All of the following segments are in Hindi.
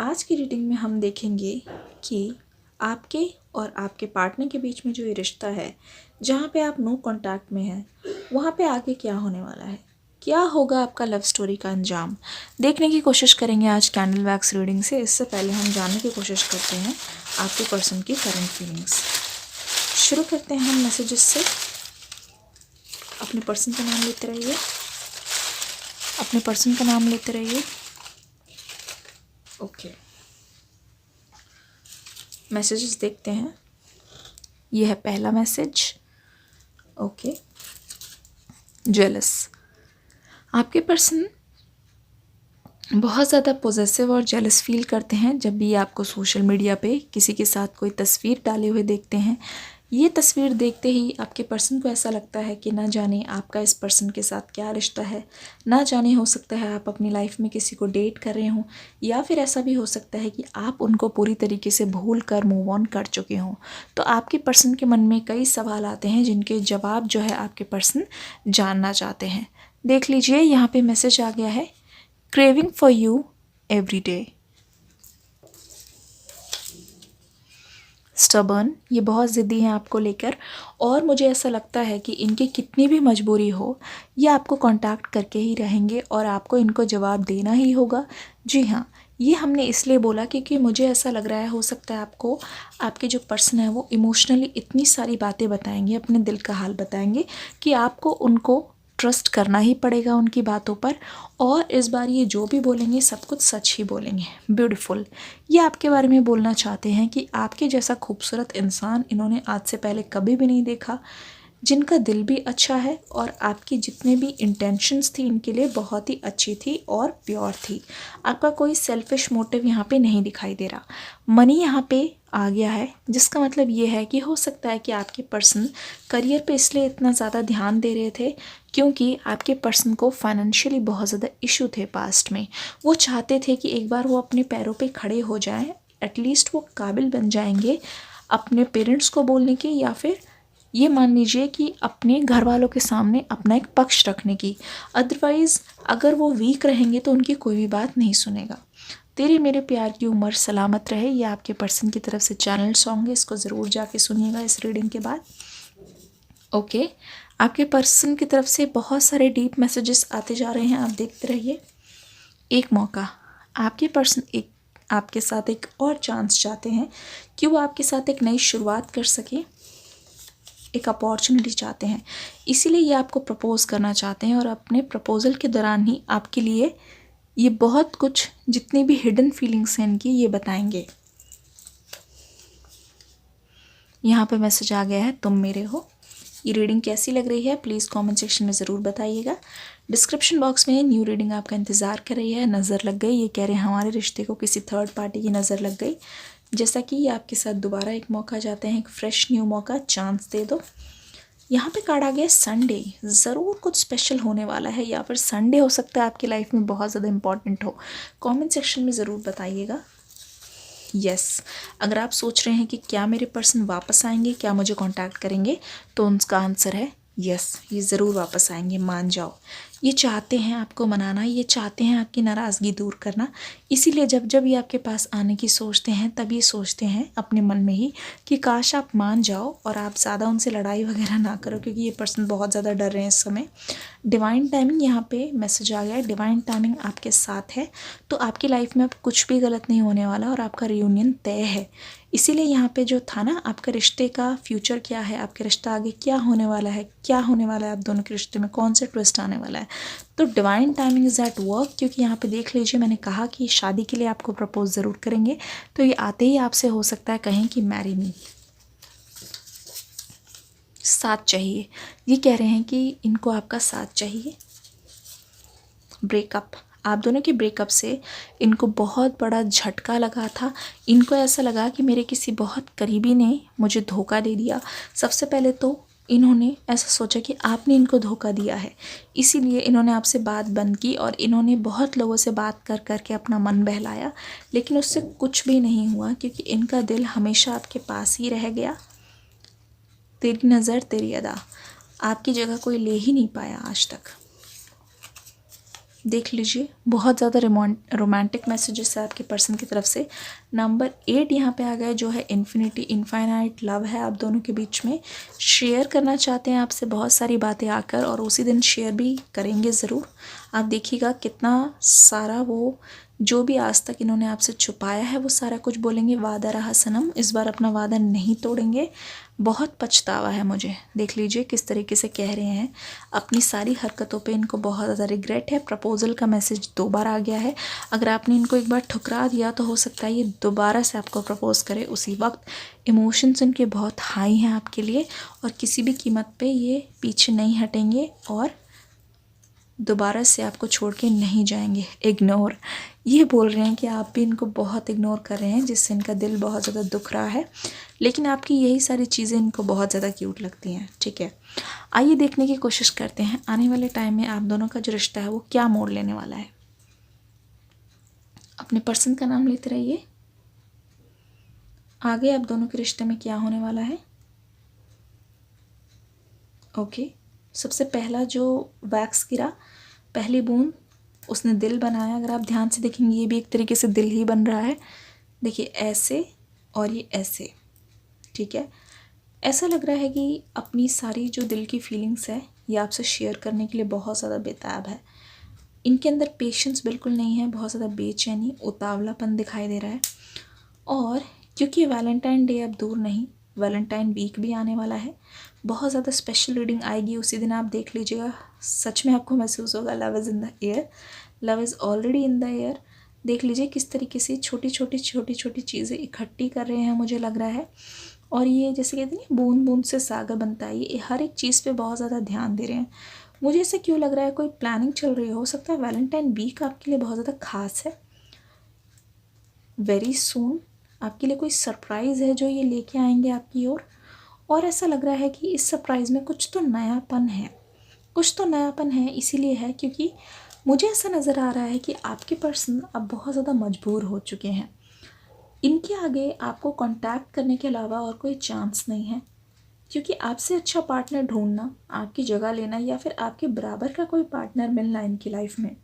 आज की रीडिंग में हम देखेंगे कि आपके और आपके पार्टनर के बीच में जो ये रिश्ता है, जहाँ पे आप नो कांटेक्ट में हैं, वहाँ पे आगे क्या होने वाला है, क्या होगा आपका लव स्टोरी का अंजाम, देखने की कोशिश करेंगे आज कैंडल वैक्स रीडिंग से। इससे पहले हम जानने की कोशिश करते हैं आपके पर्सन की करंट फीलिंग्स। शुरू करते हैं हम मैसेजेस से। अपने पर्सन का नाम लेते रहिए, अपने पर्सन का नाम लेते रहिए। ओके, मैसेजेस देखते हैं। यह है पहला मैसेज। Okay, jealous. आपके पर्सन बहुत ज़्यादा पॉजेसिव और जेलस फील करते हैं जब भी आपको सोशल मीडिया पे किसी के साथ कोई तस्वीर डाले हुए देखते हैं। ये तस्वीर देखते ही आपके पर्सन को ऐसा लगता है कि ना जाने आपका इस पर्सन के साथ क्या रिश्ता है, ना जाने हो सकता है आप अपनी लाइफ में किसी को डेट कर रहे हों, या फिर ऐसा भी हो सकता है कि आप उनको पूरी तरीके से भूल कर मूव ऑन कर चुके हों। तो आपके पर्सन के मन में कई सवाल आते हैं जिनके जवाब जो है आपके पर्सन जानना चाहते हैं। देख लीजिए, यहाँ पे मैसेज आ गया है, craving for you every day. Stubborn, ये बहुत ज़िद्दी हैं आपको लेकर, और मुझे ऐसा लगता है कि इनकी कितनी भी मजबूरी हो, ये आपको कांटेक्ट करके ही रहेंगे और आपको इनको जवाब देना ही होगा। जी हाँ, ये हमने इसलिए बोला क्योंकि मुझे ऐसा लग रहा है, हो सकता है आपको आपके जो पर्सन है वो इमोशनली इतनी सारी बातें बताएंगे, अपने दिल का हाल बताएंगे कि आपको उनको ट्रस्ट करना ही पड़ेगा उनकी बातों पर। और इस बार ये जो भी बोलेंगे सब कुछ सच ही बोलेंगे। ब्यूटीफुल, ये आपके बारे में बोलना चाहते हैं कि आपके जैसा खूबसूरत इंसान इन्होंने आज से पहले कभी भी नहीं देखा, जिनका दिल भी अच्छा है और आपकी जितने भी इंटेंशंस थी इनके लिए बहुत ही अच्छी थी और प्योर थी। आपका कोई सेल्फिश मोटिव यहाँ पे नहीं दिखाई दे रहा। मनी यहाँ पे आ गया है, जिसका मतलब ये है कि हो सकता है कि आपके पर्सन करियर पे इसलिए इतना ज़्यादा ध्यान दे रहे थे क्योंकि आपके पर्सन को फाइनेंशियली बहुत ज़्यादा इशू थे पास्ट में। वो चाहते थे कि एक बार वो अपने पैरों पे खड़े हो जाएं, एटलीस्ट वो काबिल बन जाएंगे अपने पेरेंट्स को बोलने के, या फिर ये मान लीजिए कि अपने घर वालों के सामने अपना एक पक्ष रखने की। अदरवाइज़ अगर वो वीक रहेंगे तो उनकी कोई भी बात नहीं सुनेगा। तेरे मेरे प्यार की उम्र सलामत रहे, ये आपके पर्सन की तरफ से चैनल सॉन्ग है, इसको ज़रूर जाके सुनिएगा इस रीडिंग के बाद। ओके, आपके पर्सन की तरफ से बहुत सारे डीप मैसेजेस आते जा रहे हैं, आप देखते रहिए। एक मौका, आपके पर्सन एक आपके साथ एक और चांस चाहते हैं कि वो आपके साथ एक नई शुरुआत कर सके, एक अपॉर्चुनिटी चाहते हैं, इसीलिए ये आपको प्रपोज करना चाहते हैं। और अपने प्रपोजल के दौरान ही आपके लिए ये बहुत कुछ, जितनी भी हिडन फीलिंग्स हैं इनकी, ये बताएंगे। यहाँ पे मैसेज आ गया है, तुम मेरे हो। ये रीडिंग कैसी लग रही है प्लीज़ कमेंट सेक्शन में ज़रूर बताइएगा। डिस्क्रिप्शन बॉक्स में न्यू रीडिंग आपका इंतज़ार कर रही है। नज़र लग गई, ये कह रहे हैं हमारे रिश्ते को किसी थर्ड पार्टी की नज़र लग गई। जैसा कि ये आपके साथ दोबारा एक मौका चाहते हैं, एक फ्रेश न्यू मौका, चांस दे दो। यहाँ पे कार्ड आ गया संडे, ज़रूर कुछ स्पेशल होने वाला है, या फिर संडे हो सकता है आपकी लाइफ में बहुत ज़्यादा इंपॉर्टेंट हो। कमेंट सेक्शन में ज़रूर बताइएगा। यस, अगर आप सोच रहे हैं कि क्या मेरे पर्सन वापस आएंगे, क्या मुझे कांटेक्ट करेंगे, तो उनका आंसर है यस, ये ज़रूर वापस आएंगे, मान जाओ। ये चाहते हैं आपको मनाना, ये चाहते हैं आपकी नाराज़गी दूर करना। इसीलिए जब जब ये आपके पास आने की सोचते हैं तब ये सोचते हैं अपने मन में ही कि काश आप मान जाओ और आप ज़्यादा उनसे लड़ाई वगैरह ना करो, क्योंकि ये पर्सन बहुत ज़्यादा डर रहे हैं इस समय। डिवाइन टाइमिंग, यहाँ पे मैसेज आ गया है, डिवाइन टाइमिंग आपके साथ है, तो आपकी लाइफ में अब कुछ भी गलत नहीं होने वाला और आपका रियूनियन तय है। इसीलिए यहाँ पे जो था ना, आपका रिश्ते का फ्यूचर क्या है, आपके रिश्ता आगे क्या होने वाला है, क्या होने वाला है आप दोनों के रिश्ते में, कौन से ट्विस्ट आने वाला है, तो divine timing is at work. क्योंकि यहाँ पे देख लीजिए, मैंने कहा कि शादी के लिए आपको प्रपोज ज़रूर करेंगे, तो ये आते ही आपसे हो सकता है कहें कि मैरी मी, साथ चाहिए। ये कह रहे हैं कि इनको आपका साथ चाहिए। ब्रेकअप, आप दोनों के ब्रेकअप से इनको बहुत बड़ा झटका लगा था। इनको ऐसा लगा कि मेरे किसी बहुत करीबी ने मुझे धोखा दे दिया। सबसे पहले तो इन्होंने ऐसा सोचा कि आपने इनको धोखा दिया है, इसीलिए इन्होंने आपसे बात बंद की और इन्होंने बहुत लोगों से बात कर कर के अपना मन बहलाया, लेकिन उससे कुछ भी नहीं हुआ क्योंकि इनका दिल हमेशा आपके पास ही रह गया। तेरी नज़र तेरी अदा, आपकी जगह कोई ले ही नहीं पाया आज तक। देख लीजिए, बहुत ज़्यादा रोमांटिक मैसेजेस है आपके पर्सन की तरफ से। नंबर 8 यहाँ पे आ गया, जो है इन्फिनिटी, इनफाइनाइट लव है आप दोनों के बीच में। शेयर करना चाहते हैं आपसे बहुत सारी बातें आकर, और उसी दिन शेयर भी करेंगे ज़रूर। आप देखिएगा कितना सारा वो जो भी आज तक इन्होंने आपसे छुपाया है वो सारा कुछ बोलेंगे। वादा रहा सनम, इस बार अपना वादा नहीं तोड़ेंगे, बहुत पछतावा है मुझे। देख लीजिए किस तरीके से कह रहे हैं, अपनी सारी हरकतों पे इनको बहुत ज़्यादा रिग्रेट है। प्रपोजल का मैसेज 2 बार आ गया है। अगर आपने इनको एक बार ठुकरा दिया तो हो सकता है ये दोबारा से आपको प्रपोज करे उसी वक्त। इमोशंस इनके बहुत हाई हैं आपके लिए, और किसी भी कीमत पे ये पीछे नहीं हटेंगे और दोबारा से आपको छोड़ के नहीं जाएंगे। इग्नोर, ये बोल रहे हैं कि आप भी इनको बहुत इग्नोर कर रहे हैं, जिससे इनका दिल बहुत ज़्यादा दुख रहा है, लेकिन आपकी यही सारी चीज़ें इनको बहुत ज़्यादा क्यूट लगती हैं। ठीक है, आइए देखने की कोशिश करते हैं आने वाले टाइम में आप दोनों का जो रिश्ता है वो क्या मोड़ लेने वाला है। अपने पर्सन का नाम लेते रहिए। आगे आप दोनों के रिश्ते में क्या होने वाला है। ओके, सबसे पहला जो वैक्स गिरा, पहली बूंद, उसने दिल बनाया। अगर आप ध्यान से देखेंगे ये भी एक तरीके से दिल ही बन रहा है। देखिए ऐसे और ये ऐसे, ठीक है। ऐसा लग रहा है कि अपनी सारी जो दिल की फीलिंग्स है ये आपसे शेयर करने के लिए बहुत ज़्यादा बेताब है। इनके अंदर पेशेंस बिल्कुल नहीं है, बहुत ज़्यादा बेचैनी, उतावलापन दिखाई दे रहा है। और क्योंकि वैलेंटाइन डे अब दूर नहीं, वैलेंटाइन वीक भी आने वाला है, बहुत ज़्यादा स्पेशल रीडिंग आएगी उसी दिन। आप देख लीजिएगा, सच में आपको महसूस होगा love is in the air, love is already in the air. देख लीजिए किस तरीके से छोटी छोटी चीज़ें इकट्ठी कर रहे हैं, मुझे लग रहा है। और ये जैसे कहते हैं बूंद बूंद से सागर बनता है, ये हर एक चीज़ पे बहुत ज़्यादा ध्यान दे रहे हैं। मुझे ऐसे क्यों लग रहा है कोई प्लानिंग चल रही हो सकता है वैलेंटाइन वीक आपके लिए बहुत ज़्यादा खास है। वेरी सून आपके लिए कोई सरप्राइज़ है जो ये लेके आएंगे आपकी ओर। और ऐसा लग रहा है कि इस सरप्राइज़ में कुछ तो नयापन है, कुछ तो नयापन है। इसीलिए है क्योंकि मुझे ऐसा नज़र आ रहा है कि आपके पर्सन अब बहुत ज़्यादा मजबूर हो चुके हैं। इनके आगे आपको कांटेक्ट करने के अलावा और कोई चांस नहीं है, क्योंकि आपसे अच्छा पार्टनर ढूंढना, आपकी जगह लेना या फिर आपके बराबर का कोई पार्टनर मिलना इनकी लाइफ में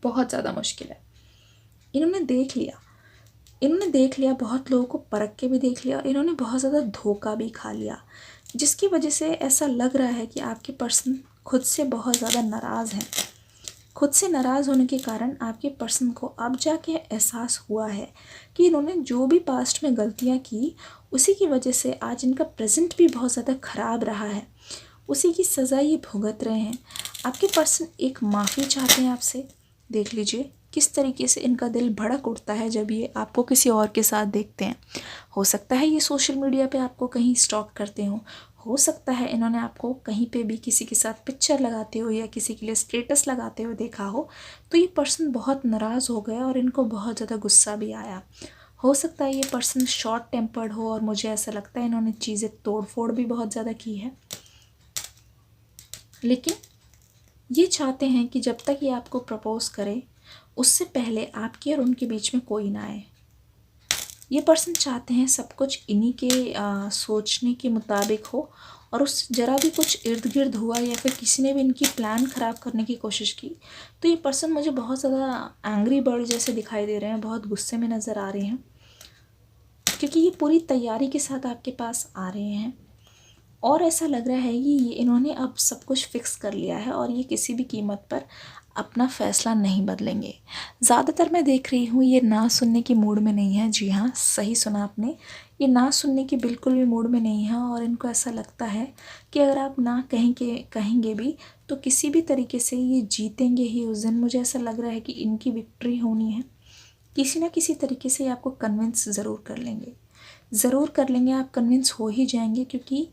बहुत ज़्यादा मुश्किल है। इन्होंने देख लिया, इन्होंने देख लिया, बहुत लोगों को परख के भी देख लिया, और इन्होंने बहुत ज़्यादा धोखा भी खा लिया, जिसकी वजह से ऐसा लग रहा है कि आपके पर्सन खुद से बहुत ज़्यादा नाराज़ हैं। खुद से नाराज़ होने के कारण आपके पर्सन को अब जाके एहसास हुआ है कि इन्होंने जो भी पास्ट में गलतियाँ की उसी की वजह से आज इनका प्रेजेंट भी बहुत ज़्यादा ख़राब रहा है, उसी की सज़ा ये भुगत रहे हैं। आपके पर्सन एक माफ़ी चाहते हैं आपसे। देख लीजिए किस तरीके से इनका दिल भड़क उठता है जब ये आपको किसी और के साथ देखते हैं। हो सकता है ये सोशल मीडिया पे आपको कहीं स्टॉक करते हो सकता है इन्होंने आपको कहीं पे भी किसी के साथ पिक्चर लगाते हो या किसी के लिए स्टेटस लगाते हुए देखा हो, तो ये पर्सन बहुत नाराज़ हो गया और इनको बहुत ज़्यादा गुस्सा भी आया। हो सकता है ये पर्सन शॉर्ट टेम्पर्ड हो, और मुझे ऐसा लगता है इन्होंने चीज़ें तोड़ फोड़ भी बहुत ज़्यादा की है। लेकिन ये चाहते हैं कि जब तक ये आपको प्रपोज करे उससे पहले आपके और उनके बीच में कोई ना आए। ये पर्सन चाहते हैं सब कुछ इन्हीं के सोचने के मुताबिक हो, और उस ज़रा भी कुछ इर्द गिर्द हुआ या फिर किसी ने भी इनकी प्लान ख़राब करने की कोशिश की तो ये पर्सन मुझे बहुत ज़्यादा एंग्री बर्ड जैसे दिखाई दे रहे हैं, बहुत गुस्से में नज़र आ रहे हैं, क्योंकि ये पूरी तैयारी के साथ आपके पास आ रहे हैं। और ऐसा लग रहा है कि ये इन्होंने अब सब कुछ फिक्स कर लिया है और ये किसी भी कीमत पर अपना फ़ैसला नहीं बदलेंगे। ज़्यादातर मैं देख रही हूँ ये ना सुनने की मूड में नहीं है। जी हाँ, सही सुना आपने, ये ना सुनने की बिल्कुल भी मूड में नहीं है, और इनको ऐसा लगता है कि अगर आप ना कहेंगे भी तो किसी भी तरीके से ये जीतेंगे ही उस दिन। मुझे ऐसा लग रहा है कि इनकी विक्ट्री होनी है, किसी ना किसी तरीके से आपको कन्विंस ज़रूर कर लेंगे, ज़रूर कर लेंगे, आप कन्विंस हो ही जाएंगे। क्योंकि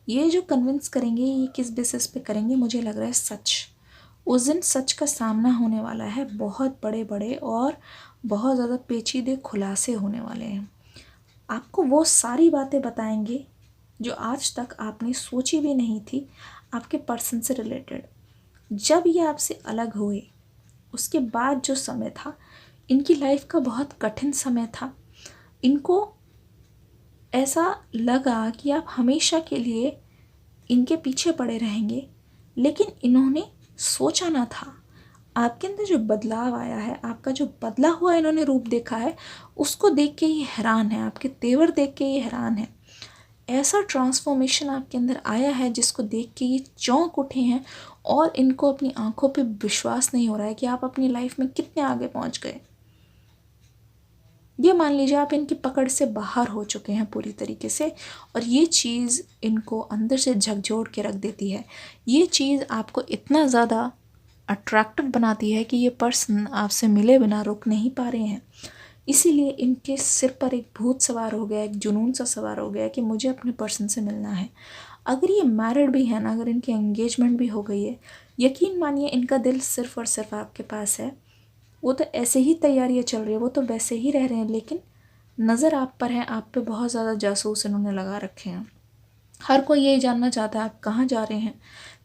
ये जो कन्विंस करेंगे ये किस बेसिस पे करेंगे, मुझे लग रहा है सच। उस दिन सच का सामना होने वाला है, बहुत बड़े बड़े और बहुत ज़्यादा पेचीदे खुलासे होने वाले हैं। आपको वो सारी बातें बताएंगे जो आज तक आपने सोची भी नहीं थी आपके पर्सन से रिलेटेड। जब ये आपसे अलग हुए उसके बाद जो समय था इनकी लाइफ का बहुत कठिन समय था। इनको ऐसा लगा कि आप हमेशा के लिए इनके पीछे पड़े रहेंगे, लेकिन इन्होंने सोचा ना था आपके अंदर जो बदलाव आया है, आपका जो बदला हुआ इन्होंने रूप देखा है, उसको देख के ये हैरान है, आपके तेवर देख के ये हैरान है। ऐसा ट्रांसफॉर्मेशन आपके अंदर आया है जिसको देख के ये चौंक उठे हैं और इनको अपनी आंखों पे विश्वास नहीं हो रहा है कि आप अपनी लाइफ में कितने आगे पहुंच गए। ये मान लीजिए आप इनकी पकड़ से बाहर हो चुके हैं पूरी तरीके से, और ये चीज़ इनको अंदर से झकझोर के रख देती है। ये चीज़ आपको इतना ज़्यादा अट्रैक्टिव बनाती है कि ये पर्सन आपसे मिले बिना रुक नहीं पा रहे हैं। इसीलिए इनके सिर पर एक भूत सवार हो गया, एक जुनून सा सवार हो गया कि मुझे अपने पर्सन से मिलना है। अगर ये मैरिड भी है ना, अगर इनकी एंगेजमेंट भी हो गई है, यकीन मानिए इनका दिल सिर्फ़ और सिर्फ आपके पास है। वो तो ऐसे ही तैयारियां चल रही है, वो तो वैसे ही रह रहे हैं, लेकिन नज़र आप पर है, आप पे बहुत ज़्यादा जासूस इन्होंने लगा रखे हैं। हर कोई यही जानना चाहता है आप कहाँ जा रहे हैं,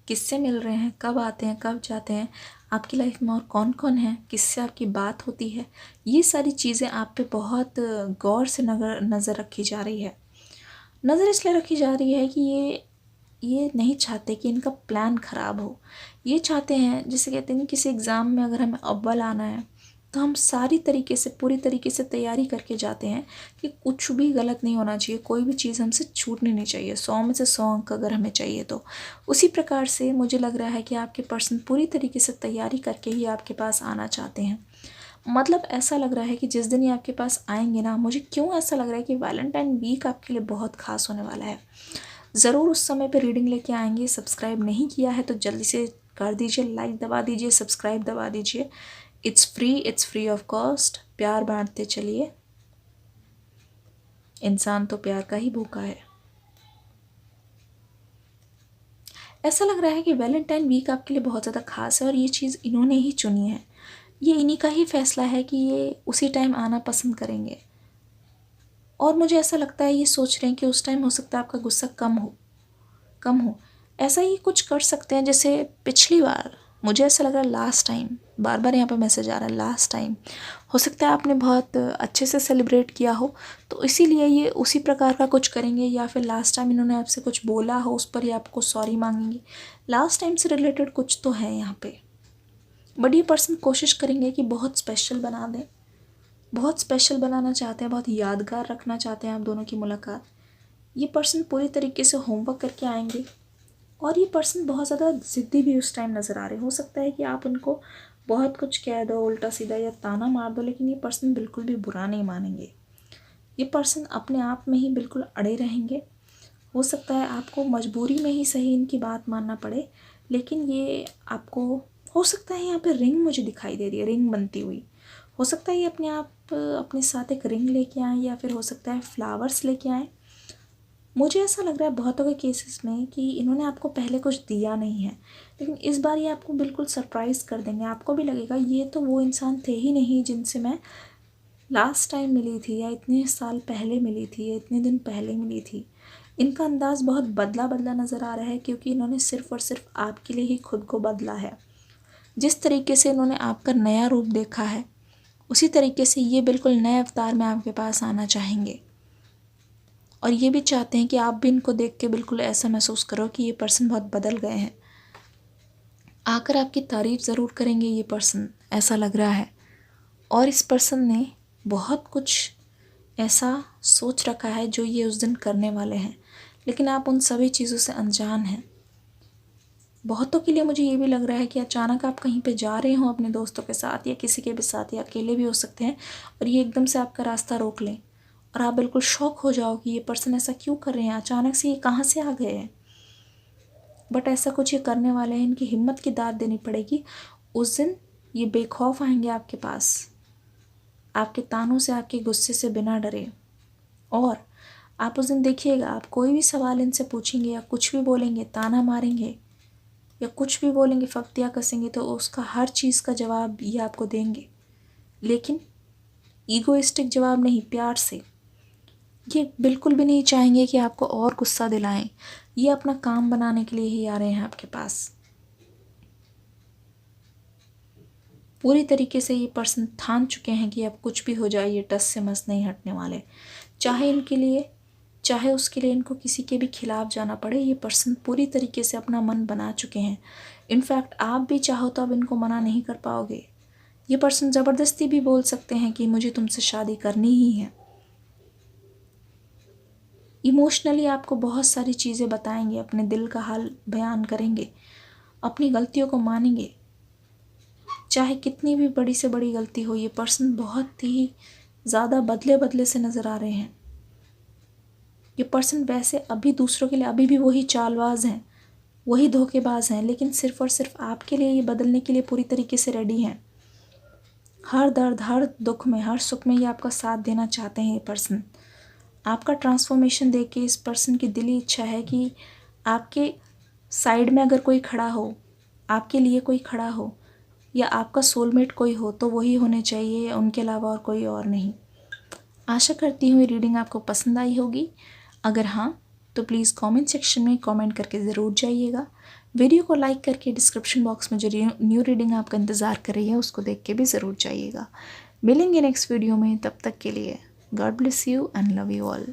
किससे मिल रहे हैं, कब आते हैं, कब जाते हैं, आपकी लाइफ में और कौन कौन है, किससे आपकी बात होती है। ये सारी चीज़ें आप पे बहुत गौर से नज़र रखी जा रही है। नज़र इसलिए रखी जा रही है कि ये नहीं चाहते कि इनका प्लान ख़राब हो। ये चाहते हैं, जैसे कहते हैं किसी एग्ज़ाम में अगर हमें अव्वल आना है तो हम सारी तरीके से पूरी तरीके से तैयारी करके जाते हैं कि कुछ भी गलत नहीं होना चाहिए, कोई भी चीज़ हमसे छूटनी नहीं चाहिए, 100 में से 100 अंक अगर हमें चाहिए तो। उसी प्रकार से मुझे लग रहा है कि आपके पर्सन पूरी तरीके से तैयारी करके ही आपके पास आना चाहते हैं। मतलब ऐसा लग रहा है कि जिस दिन ये आपके पास आएंगे ना, मुझे क्यों ऐसा लग रहा है कि वैलेंटाइन वीक आपके लिए बहुत ख़ास होने वाला है। ज़रूर उस समय पे रीडिंग लेके आएंगे। सब्सक्राइब नहीं किया है तो जल्दी से कर दीजिए, लाइक दबा दीजिए, सब्सक्राइब दबा दीजिए। It's free of cost. प्यार बांटते चलिए, इंसान तो प्यार का ही भूखा है। ऐसा लग रहा है कि वैलेंटाइन वीक आपके लिए बहुत ज़्यादा खास है और ये चीज़ इन्होंने ही चुनी है। ये इन्हीं का ही फैसला है कि ये उसी टाइम आना पसंद करेंगे, और मुझे ऐसा लगता है ये सोच रहे हैं कि उस टाइम हो सकता है आपका गुस्सा कम हो। ऐसा ही कुछ कर सकते हैं जैसे पिछली बार, मुझे ऐसा लग रहा है लास्ट टाइम, बार बार यहाँ पे मैसेज आ रहा है लास्ट टाइम, हो सकता है आपने बहुत अच्छे से सेलिब्रेट किया हो, तो इसीलिए ये उसी प्रकार का कुछ करेंगे, या फिर लास्ट टाइम इन्होंने आपसे कुछ बोला हो उस पर ये आपको सॉरी मांगेंगे। लास्ट टाइम से रिलेटेड कुछ तो है यहाँ पे। बट ये पर्सन कोशिश करेंगे कि बहुत स्पेशल बना दें, बहुत स्पेशल बनाना चाहते हैं, बहुत यादगार रखना चाहते हैं आप दोनों की मुलाकात। ये पर्सन पूरी तरीके से होमवर्क करके आएंगे, और ये पर्सन बहुत ज़्यादा ज़िद्दी भी उस टाइम नज़र आ रहे हैं। हो सकता है कि आप उनको बहुत कुछ कह दो उल्टा सीधा या ताना मार दो, लेकिन ये पर्सन बिल्कुल भी बुरा नहीं मानेंगे। ये पर्सन अपने आप में ही बिल्कुल अड़े रहेंगे। हो सकता है आपको मजबूरी में ही सही इनकी बात मानना पड़े, लेकिन ये आपको, हो सकता है यहाँ पे रिंग मुझे दिखाई दे रही है, रिंग बनती हुई। हो सकता है ये अपने साथ एक रिंग लेके आएँ, या फिर हो सकता है फ्लावर्स लेके आएँ। मुझे ऐसा लग रहा है बहुतों के केसेस में कि इन्होंने आपको पहले कुछ दिया नहीं है, लेकिन इस बार ये आपको बिल्कुल सरप्राइज़ कर देंगे। आपको भी लगेगा ये तो वो इंसान थे ही नहीं जिनसे मैं लास्ट टाइम मिली थी, या इतने साल पहले मिली थी, या इतने दिन पहले मिली थी। इनका अंदाज़ बहुत बदला बदला नज़र आ रहा है, क्योंकि इन्होंने सिर्फ़ और सिर्फ आपके लिए ही खुद को बदला है। जिस तरीके से इन्होंने आपका नया रूप देखा है, उसी तरीके से ये बिल्कुल नए अवतार में आपके पास आना चाहेंगे, और ये भी चाहते हैं कि आप भी इनको देख के बिल्कुल ऐसा महसूस करो कि ये पर्सन बहुत बदल गए हैं। आकर आपकी तारीफ़ ज़रूर करेंगे ये पर्सन, ऐसा लग रहा है। और इस पर्सन ने बहुत कुछ ऐसा सोच रखा है जो ये उस दिन करने वाले हैं, लेकिन आप उन सभी चीज़ों से अनजान हैं। बहुतों के लिए मुझे ये भी लग रहा है कि अचानक आप कहीं पे जा रहे हो अपने दोस्तों के साथ या किसी के भी साथ, या अकेले भी हो सकते हैं, और ये एकदम से आपका रास्ता रोक लें और आप बिल्कुल शॉक हो जाओ कि ये पर्सन ऐसा क्यों कर रहे हैं, अचानक से ये कहाँ से आ गए हैं। बट ऐसा कुछ ये करने वाले हैं, इनकी हिम्मत की दाद देनी पड़ेगी। उस दिन ये बेखौफ आएंगे आपके पास, आपके तानों से, आपके गुस्से से बिना डरे। और आप उस दिन देखिएगा, आप कोई भी सवाल इनसे पूछेंगे या कुछ भी बोलेंगे, ताना मारेंगे या कुछ भी बोलेंगे, फक्तियाँ कसेंगे, तो उसका हर चीज़ का जवाब ये आपको देंगे, लेकिन ईगोइस्टिक जवाब नहीं, प्यार से। ये बिल्कुल भी नहीं चाहेंगे कि आपको और गुस्सा दिलाएं। ये अपना काम बनाने के लिए ही आ रहे हैं आपके पास। पूरी तरीके से ये पर्सन ठान चुके हैं कि अब कुछ भी हो जाए ये टस से मस नहीं हटने वाले, चाहे इनके लिए, चाहे उसके लिए इनको किसी के भी खिलाफ जाना पड़े। ये पर्सन पूरी तरीके से अपना मन बना चुके हैं। इनफैक्ट आप भी चाहो तो अब इनको मना नहीं कर पाओगे। ये पर्सन ज़बरदस्ती भी बोल सकते हैं कि मुझे तुमसे शादी करनी ही है। इमोशनली आपको बहुत सारी चीज़ें बताएंगे, अपने दिल का हाल बयान करेंगे, अपनी गलतियों को मानेंगे। चाहे कितनी भी बड़ी से बड़ी गलती हो, ये पर्सन बहुत ही ज़्यादा बदले बदले से नज़र आ रहे हैं। ये पर्सन वैसे अभी दूसरों के लिए अभी भी वही चालबाज हैं, वही धोखेबाज हैं, लेकिन सिर्फ़ और सिर्फ आपके लिए ये बदलने के लिए पूरी तरीके से रेडी हैं। हर दर्द, हर दुख में, हर सुख में ये आपका साथ देना चाहते हैं। ये पर्सन आपका ट्रांसफॉर्मेशन देख के इस पर्सन की दिली इच्छा है कि आपके साइड में अगर कोई खड़ा हो, आपके लिए कोई खड़ा हो, या आपका सोलमेट कोई हो, तो वही होने चाहिए, उनके अलावा और कोई और नहीं। आशा करती हूँ ये रीडिंग आपको पसंद आई होगी। अगर हाँ तो प्लीज़ कमेंट सेक्शन में कमेंट करके ज़रूर जाइएगा। वीडियो को लाइक करके डिस्क्रिप्शन बॉक्स में जो न्यू रीडिंग आपका इंतज़ार कर रही है उसको देख के भी ज़रूर जाइएगा। मिलेंगे नेक्स्ट वीडियो में, तब तक के लिए God bless you and love you all.